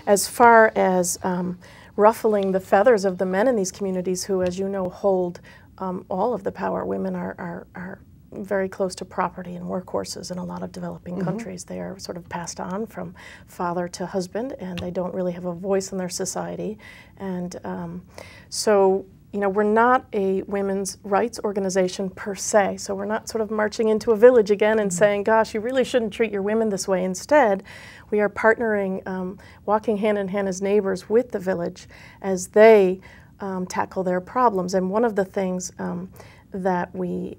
As far as ruffling the feathers of the men in these communities who, as you know, hold all of the power. Women are very close to property and workhorses in a lot of developing countries. They are sort of passed on from father to husband, and they don't really have a voice in their society. And so, you know, we're not a women's rights organization per se, so we're not sort of marching into a village again and saying, gosh, you really shouldn't treat your women this way. Instead, we are partnering, walking hand in hand as neighbors with the village as they tackle their problems. And one of the things that we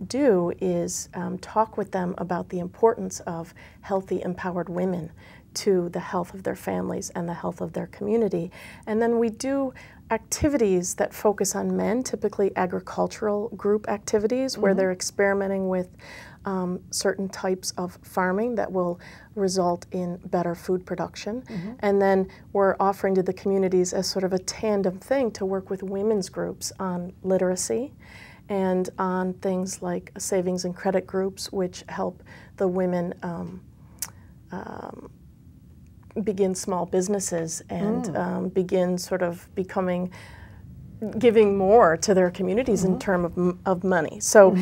do is talk with them about the importance of healthy, empowered women to the health of their families and the health of their community. And then we do activities that focus on men, typically agricultural group activities, where they're experimenting with certain types of farming that will result in better food production. And then we're offering to the communities as sort of a tandem thing to work with women's groups on literacy and on things like savings and credit groups, which help the women begin small businesses and begin sort of giving more to their communities in terms of money. So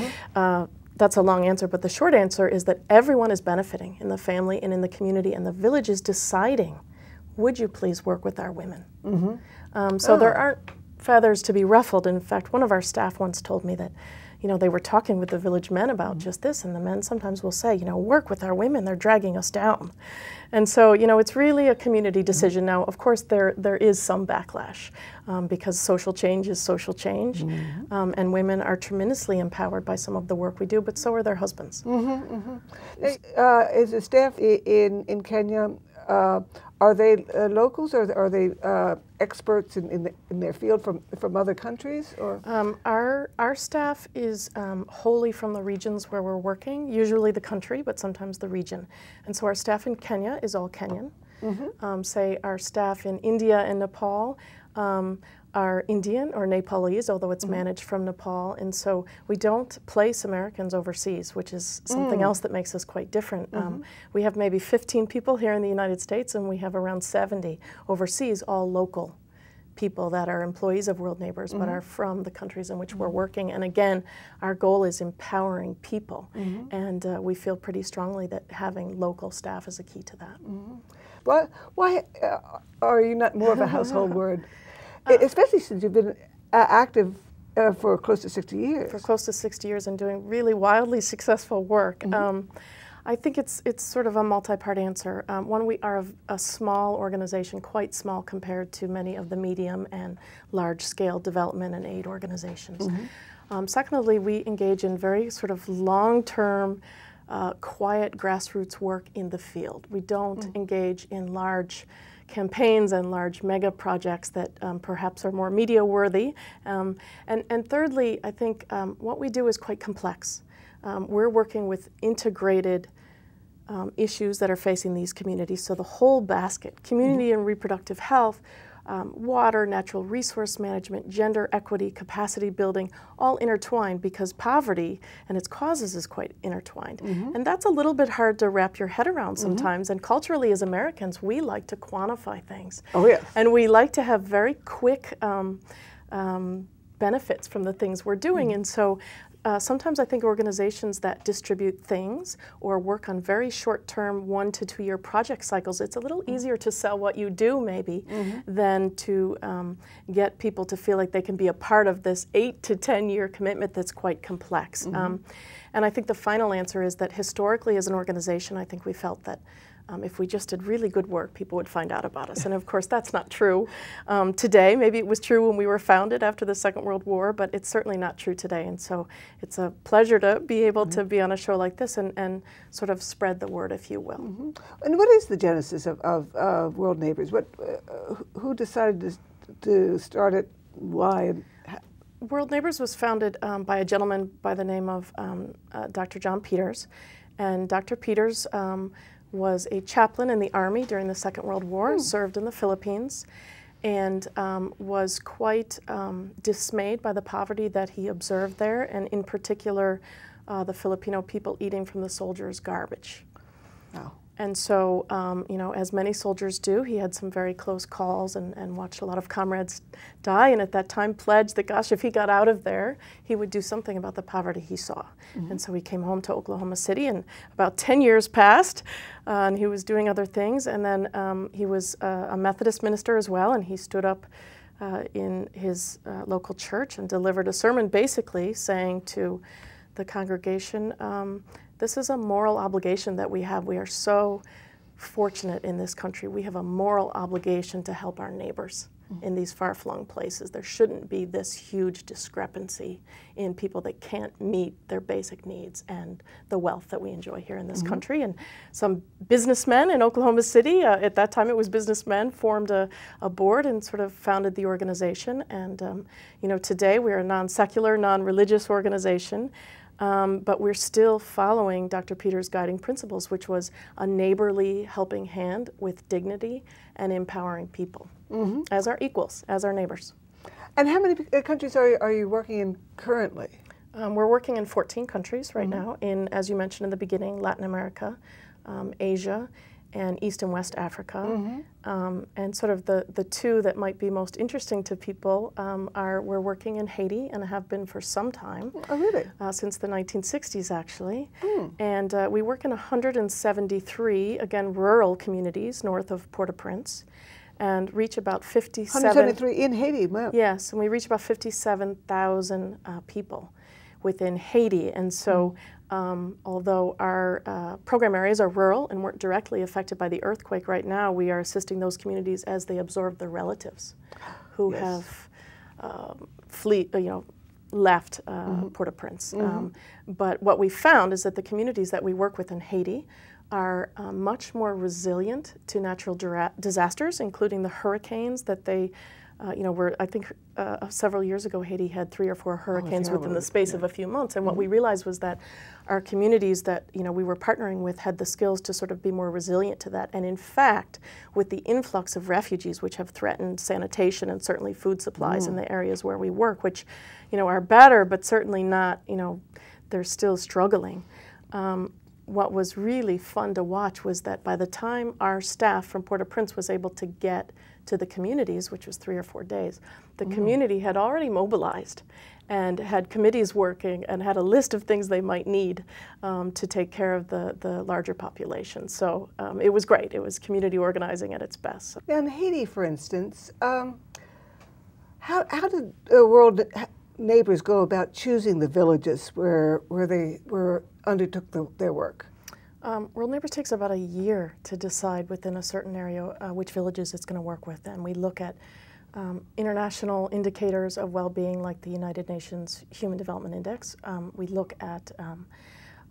that's a long answer, but the short answer is that everyone is benefiting in the family and in the community, and the village is deciding, would you please work with our women? So there aren't feathers to be ruffled. In fact, one of our staff once told me that, you know, they were talking with the village men about just this, and the men sometimes will say, you know, work with our women, they're dragging us down. And so, you know, it's really a community decision. Now, of course, there is some backlash because social change is social change, and women are tremendously empowered by some of the work we do, but so are their husbands. Is the staff in Kenya, are they locals, or are they experts in their field from other countries? Or our staff is wholly from the regions where we're working, usually the country, but sometimes the region. And so our staff in Kenya is all Kenyan. Say our staff in India and Nepal are Indian or Nepalese, although it's managed from Nepal. And so we don't place Americans overseas, which is something else that makes us quite different. We have maybe 15 people here in the United States, and we have around 70 overseas, all local people that are employees of World Neighbors, but are from the countries in which we're working. And again, our goal is empowering people, and we feel pretty strongly that having local staff is a key to that. Why are you not more of a household word? Especially since you've been active for close to 60 years. For close to 60 years and doing really wildly successful work. I think it's sort of a multi-part answer. One, we are a small organization, quite small compared to many of the medium and large-scale development and aid organizations. Secondly, we engage in very sort of long-term, quiet grassroots work in the field. We don't engage in large campaigns and large mega projects that perhaps are more media worthy. And thirdly, I think what we do is quite complex. We're working with integrated issues that are facing these communities. So the whole basket, community and reproductive health, water, natural resource management, gender equity, capacity building, all intertwined, because poverty and its causes is quite intertwined. And that's a little bit hard to wrap your head around sometimes. And culturally, as Americans, we like to quantify things. And we like to have very quick benefits from the things we're doing. And so sometimes I think organizations that distribute things or work on very short-term 1 to 2 year project cycles, it's a little easier to sell what you do maybe than to get people to feel like they can be a part of this 8 to 10 year commitment that's quite complex. And I think the final answer is that historically as an organization, I think we felt that if we just did really good work, people would find out about us. And of course, that's not true today. Maybe it was true when we were founded after the Second World War, but it's certainly not true today. And so it's a pleasure to be able to be on a show like this and sort of spread the word, if you will. And what is the genesis of World Neighbors? Who decided to start it? Why? World Neighbors was founded by a gentleman by the name of Dr. John Peters. And Dr. Peters was a chaplain in the Army during the Second World War, served in the Philippines, and was quite dismayed by the poverty that he observed there, and in particular the Filipino people eating from the soldiers' garbage. And so, you know, as many soldiers do, he had some very close calls and watched a lot of comrades die, and at that time pledged that, gosh, if he got out of there, he would do something about the poverty he saw. And so he came home to Oklahoma City, and about 10 years passed, and he was doing other things, and then he was a Methodist minister as well, and he stood up in his local church and delivered a sermon basically saying to the congregation, this is a moral obligation that we have. We are so fortunate in this country. We have a moral obligation to help our neighbors in these far-flung places. There shouldn't be this huge discrepancy in people that can't meet their basic needs and the wealth that we enjoy here in this country. And some businessmen in Oklahoma City, at that time it was businessmen, formed a board and sort of founded the organization. And you know, today we're a non-secular, non-religious organization. But we're still following Dr. Peter's guiding principles, which was a neighborly helping hand with dignity and empowering people as our equals, as our neighbors. And how many countries are you working in currently? We're working in 14 countries right now, in, as you mentioned in the beginning, Latin America, Asia, and East and West Africa. And sort of the two that might be most interesting to people are we're working in Haiti and have been for some time. Oh, really? Since the 1960s, actually. And we work in 173, again, rural communities north of Port-au-Prince, and reach about 57... 173 in Haiti, wow. Yes, and we reach about 57,000 people within Haiti. And so although our program areas are rural and weren't directly affected by the earthquake right now, we are assisting those communities as they absorb their relatives who have left Port-au-Prince. But what we found is that the communities that we work with in Haiti are much more resilient to natural disasters, including the hurricanes that they you know, I think several years ago, Haiti had 3 or 4 hurricanes within the space of a few months. And what we realized was that our communities that, you know, we were partnering with had the skills to sort of be more resilient to that. And in fact, with the influx of refugees, which have threatened sanitation and certainly food supplies in the areas where we work, which, you know, are better, but certainly not, you know, they're still struggling. What was really fun to watch was that by the time our staff from Port-au-Prince was able to get to the communities, which was 3 or 4 days, the community had already mobilized and had committees working and had a list of things they might need to take care of the larger population. So it was great. It was community organizing at its best. Now in Haiti, for instance, how did the world neighbors go about choosing the villages where they undertook their work? World Neighbors takes about a year to decide within a certain area which villages it's going to work with, and we look at international indicators of well-being like the United Nations Human Development Index. We look at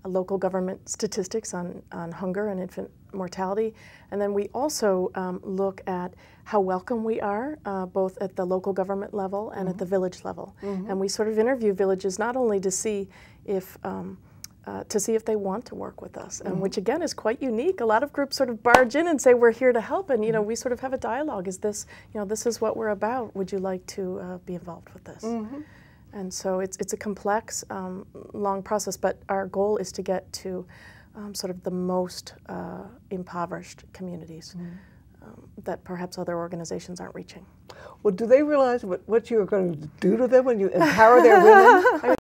local government statistics on hunger and infant mortality, and then we also look at how welcome we are, both at the local government level and at the village level. And we sort of interview villages not only to see if they want to work with us, and which again is quite unique. A lot of groups sort of barge in and say, we're here to help, and you know, we sort of have a dialogue. Is this, you know, this is what we're about. Would you like to be involved with this? And so it's a complex, long process, but our goal is to get to sort of the most impoverished communities that perhaps other organizations aren't reaching. Well, do they realize what you're going to do to them when you empower their women?